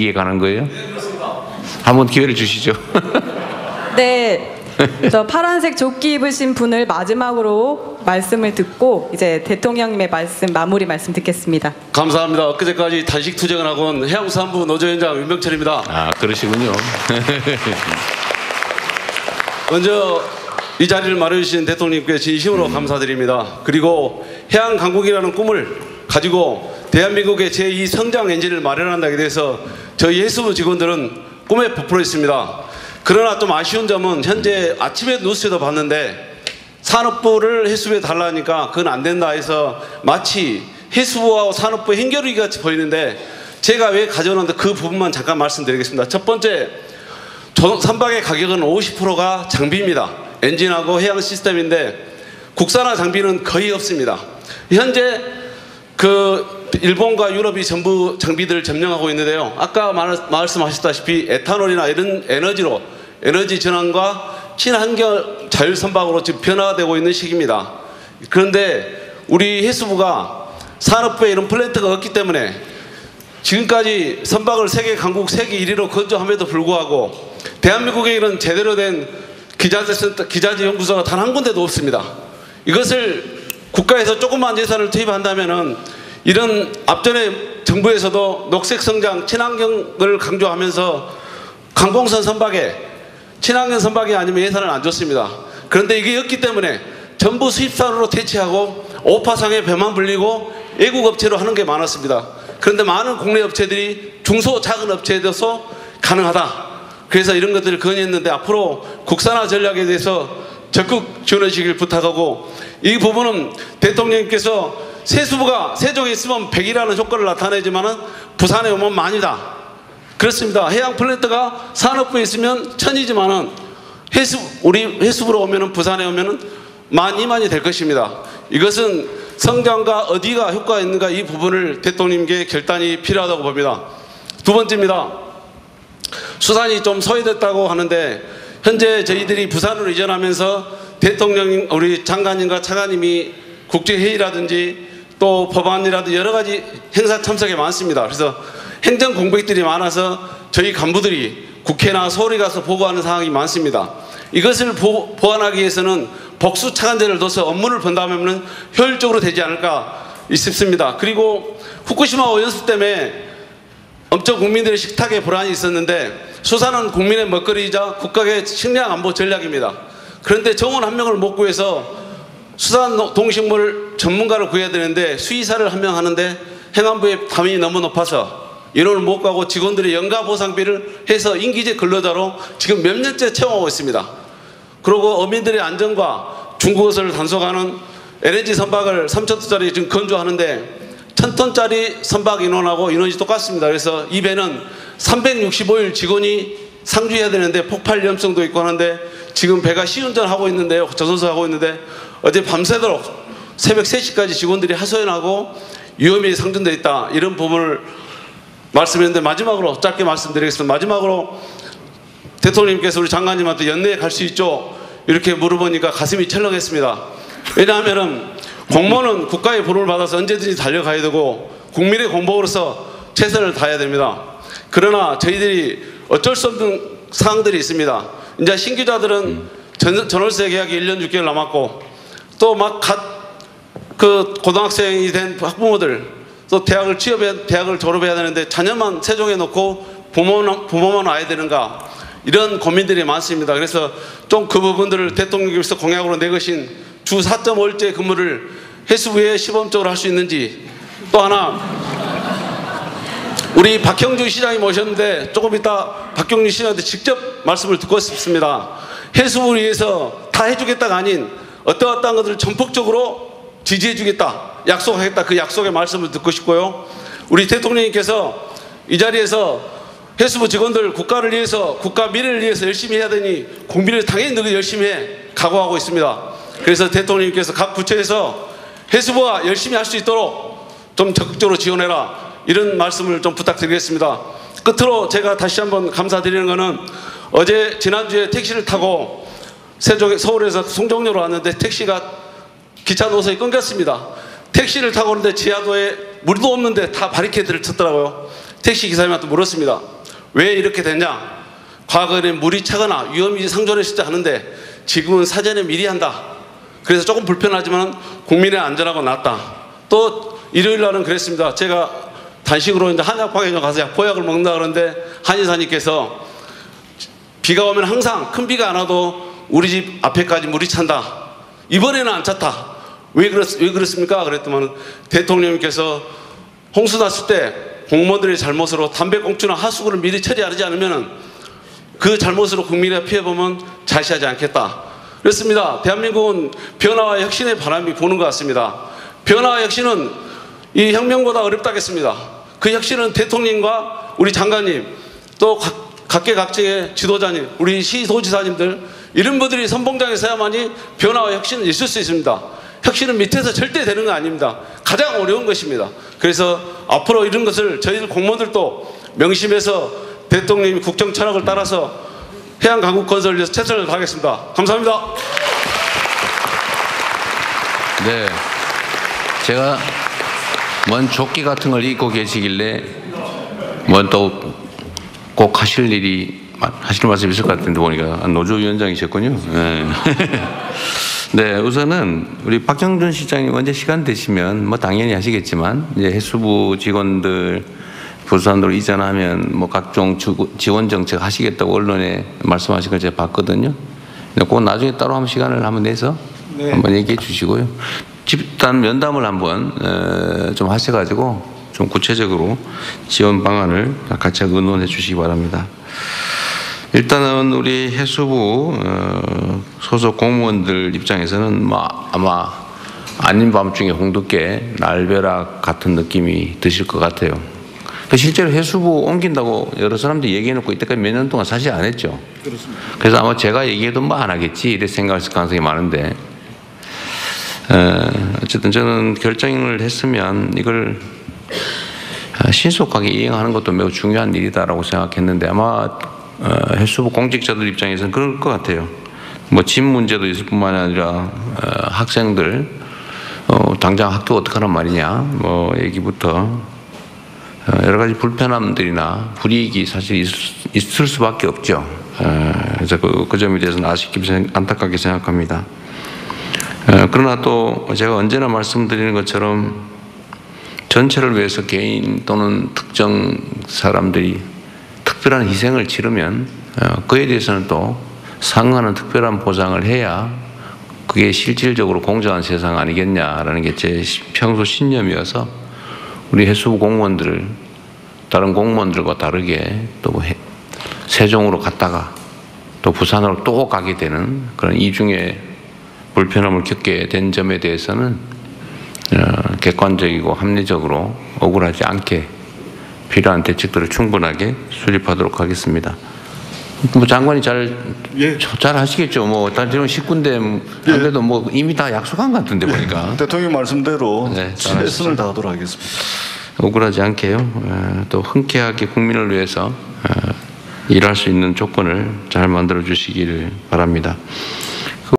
이해 가는 거예요? 한번 기회를 주시죠. 네. 저 파란색 조끼 입으신 분을 마지막으로 말씀을 듣고 이제 대통령님의 마무리 말씀 듣겠습니다. 감사합니다. 엊그제까지 단식 투쟁을 하고 온 해양수산부 노조위원장 윤병철입니다. 아, 그러시군요. 먼저 이 자리를 마련해주신 대통령님께 진심으로 감사드립니다. 그리고 해양강국이라는 꿈을 가지고 대한민국의 제2 성장 엔진을 마련한다에 대해서 저희 해수부 직원들은 꿈에 부풀어 있습니다. 그러나 좀 아쉬운 점은 현재 아침에 뉴스에도 봤는데 산업부를 해수부에 달라니까 그건 안 된다 해서 마치 해수부와 산업부 행겨루기 같이 보이는데 제가 왜 가져오는데 그 부분만 잠깐 말씀드리겠습니다. 첫 번째, 선박의 가격은 50%가 장비입니다. 엔진하고 해양 시스템인데 국산화 장비는 거의 없습니다. 현재 일본과 유럽이 전부 장비들을 점령하고 있는데요. 아까 말씀하셨다시피 에탄올이나 이런 에너지 전환과 친환경 자율선박으로 지금 변화가 되고 있는 시기입니다. 그런데 우리 해수부가 산업부에 이런 플랜트가 없기 때문에 지금까지 선박을 세계 강국 세계 1위로 건조함에도 불구하고 대한민국에 이런 제대로 된 기자재 연구소가 단 한 군데도 없습니다. 이것을 국가에서 조그만 예산을 투입한다면은 이런 앞전에 정부에서도 녹색 성장, 친환경을 강조하면서 강공선 선박에 친환경 선박이 아니면 예산을 안 줬습니다. 그런데 이게 없기 때문에 전부 수입산으로 대체하고 오파상에 배만 불리고 외국 업체로 하는 게 많았습니다. 그런데 많은 국내 업체들이 중소 작은 업체에서 가능하다. 그래서 이런 것들을 건의했는데 앞으로 국산화 전략에 대해서 적극 지원해 주시길 부탁하고 이 부분은 대통령님께서 세수부가 세종에 있으면 100이라는 효과를 나타내지만은 부산에 오면 만이다. 그렇습니다. 해양 플랜트가 산업부에 있으면 1000이지만은 우리 해수부로 오면은 부산에 오면은 1만, 2만이 될 것입니다. 이것은 성장과 어디가 효과가 있는가 이 부분을 대통령님께 결단이 필요하다고 봅니다. 두 번째입니다. 수산이 좀 소외됐다고 하는데 현재 저희들이 부산으로 이전하면서 대통령, 우리 장관님과 차관님이 국제회의라든지 또 법안이라든지 여러 가지 행사 참석이 많습니다. 그래서 행정 공백들이 많아서 저희 간부들이 국회나 서울에 가서 보고하는 상황이 많습니다. 이것을 보완하기 위해서는 복수 차관제를 둬서 업무를 분담하면 효율적으로 되지 않을까 싶습니다. 그리고 후쿠시마 오염수 때문에 엄청 국민들의 식탁에 불안이 있었는데 수산은 국민의 먹거리이자 국가의 식량 안보 전략입니다. 그런데 정원 한 명을 못 구해서 수산 동식물 전문가를 구해야 되는데 수의사를 한 명 하는데 행안부의 담임이 너무 높아서 인원을 못 가고 직원들이 연가 보상비를 해서 인기제 근로자로 지금 몇 년째 채용하고 있습니다. 그리고 어민들의 안전과 중국어를 단속하는 LNG 선박을 3,000톤짜리 지금 건조하는데 1,000톤짜리 선박 인원하고 인원이 똑같습니다. 그래서 이 배는 365일 직원이 상주해야 되는데 폭발 위험성도 있고 하는데 지금 배가 시운전하고 있는데요. 저선소하고 있는데 어제 밤새도록 새벽 3시까지 직원들이 하소연하고 위험이 상존되어 있다. 이런 부분을 말씀했는데 마지막으로 짧게 말씀드리겠습니다. 마지막으로 대통령님께서 우리 장관님한테 연내에 갈 수 있죠? 이렇게 물어보니까 가슴이 철렁했습니다. 왜냐하면 공무원은 국가의 부름을 받아서 언제든지 달려가야 되고 국민의 공복으로서 최선을 다해야 됩니다. 그러나 저희들이 어쩔 수 없는 사항들이 있습니다. 이제 신규자들은 전월세 계약이 1년 6개월 남았고 또 막 고등학생이 된 학부모들 또 대학을 졸업해야 되는데 자녀만 세종에 놓고 부모만 와야 되는가 이런 고민들이 많습니다. 그래서 좀 그 부분들을 대통령께서 공약으로 내것인 주 4.5일제 근무를 해수부에 시범적으로 할 수 있는지 또 하나 우리 박형준 시장이 모셨는데 조금 이따 박형준 시장한테 직접 말씀을 듣고 싶습니다. 해수부를 위해서 다 해주겠다가 아닌 어떠한 것들을 전폭적으로 지지해주겠다 약속하겠다 그 약속의 말씀을 듣고 싶고요. 우리 대통령님께서 이 자리에서 해수부 직원들 국가를 위해서 국가 미래를 위해서 열심히 해야 되니 국민을 당연히 늘 열심히 해 각오하고 있습니다. 그래서 대통령님께서 각 부처에서 해수부가 열심히 할 수 있도록 좀 적극적으로 지원해라 이런 말씀을 좀 부탁드리겠습니다. 끝으로 제가 다시 한번 감사드리는 것은 어제 지난주에 택시를 타고 서울에서 송정역으로 왔는데 택시가 기차 노선이 끊겼습니다. 택시를 타고 오는데 지하도에 물도 없는데 다 바리케이드를 쳤더라고요. 택시 기사님한테 물었습니다. 왜 이렇게 됐냐? 과거에는 물이 차거나 위험이 상존했을 때 하는데 지금은 사전에 미리 한다. 그래서 조금 불편하지만 국민의 안전하고 낫다. 또 일요일 날은 그랬습니다. 제가 단식으로 이제 한약방에 가서 보약을 먹는다 그러는데 한의사님께서 비가 오면 항상 큰 비가 안 와도 우리 집 앞에까지 물이 찬다. 이번에는 안 찼다. 왜 그렇습니까? 그랬더니 대통령님께서 홍수 났을 때 공무원들의 잘못으로 담배꽁초나 하수구를 미리 처리하지 않으면 그 잘못으로 국민의 피해보면 자시하지 않겠다. 그렇습니다. 대한민국은 변화와 혁신의 바람이 부는 것 같습니다. 변화와 혁신은 이 혁명보다 어렵다겠습니다. 그 혁신은 대통령과 우리 장관님 또 각계각층의 지도자님, 우리 시도지사님들 이런 분들이 선봉장에 서야만이 변화와 혁신은 있을 수 있습니다. 혁신은 밑에서 절대 되는 거 아닙니다. 가장 어려운 것입니다. 그래서 앞으로 이런 것을 저희들 공무원들도 명심해서 대통령의 국정 철학을 따라서 해양 강국 건설을 위해서 최선을 다하겠습니다. 감사합니다. 네. 제가 뭔 조끼 같은 걸 입고 계시길래 뭔 또 꼭 하실 말씀이 있을 것 같은데 보니까 노조위원장이셨군요. 네. 네, 우선은 우리 박정준 시장님 언제 시간 되시면 뭐 당연히 하시겠지만 이제 해수부 직원들 부산으로 이전하면 뭐 각종 지원 정책 하시겠다고 언론에 말씀하신 걸 제가 봤거든요. 꼭 나중에 따로 한번 시간을 한번 내서 네. 한번 얘기해 주시고요. 집단 면담을 한번 좀 하셔가지고 좀 구체적으로 지원 방안을 같이 의논해 주시기 바랍니다. 일단은 우리 해수부 소속 공무원들 입장에서는 아마 아닌 밤중에 홍두깨 날벼락 같은 느낌이 드실 것 같아요. 실제로 해수부 옮긴다고 여러 사람들이 얘기해놓고 이때까지 몇 년 동안 사실 안 했죠. 그렇습니다. 그래서 아마 제가 얘기해도 뭐 안 하겠지 이렇게 생각했을 가능성이 많은데 어쨌든 저는 결정을 했으면 이걸 신속하게 이행하는 것도 매우 중요한 일이다라고 생각했는데 아마 해수부 공직자들 입장에서는 그럴 것 같아요. 뭐 집 문제도 있을 뿐만 아니라 학생들 당장 학교 어떡하란 말이냐 뭐 얘기부터 여러 가지 불편함들이나 불이익이 사실 있을 수밖에 없죠. 그래서 그 점에 대해서는 아쉽게 안타깝게 생각합니다. 그러나 또 제가 언제나 말씀드리는 것처럼 전체를 위해서 개인 또는 특정 사람들이 특별한 희생을 치르면 그에 대해서는 또 상응하는 특별한 보상을 해야 그게 실질적으로 공정한 세상 아니겠냐라는 게 제 평소 신념이어서 우리 해수부 공무원들을 다른 공무원들과 다르게 또 세종으로 갔다가 또 부산으로 또 가게 되는 그런 이중의 불편함을 겪게 된 점에 대해서는 객관적이고 합리적으로 억울하지 않게 필요한 대책들을 충분하게 수립하도록 하겠습니다. 뭐 장관이 잘 하시겠죠. 뭐 지금 19대 그래도 뭐 이미 다 약속한 것 같은데 보니까. 대통령 말씀대로 네, 최선을 다하도록 하겠습니다. 억울하지 않게요. 또 흔쾌하게 국민을 위해서 일할 수 있는 조건을 잘 만들어 주시기를 바랍니다.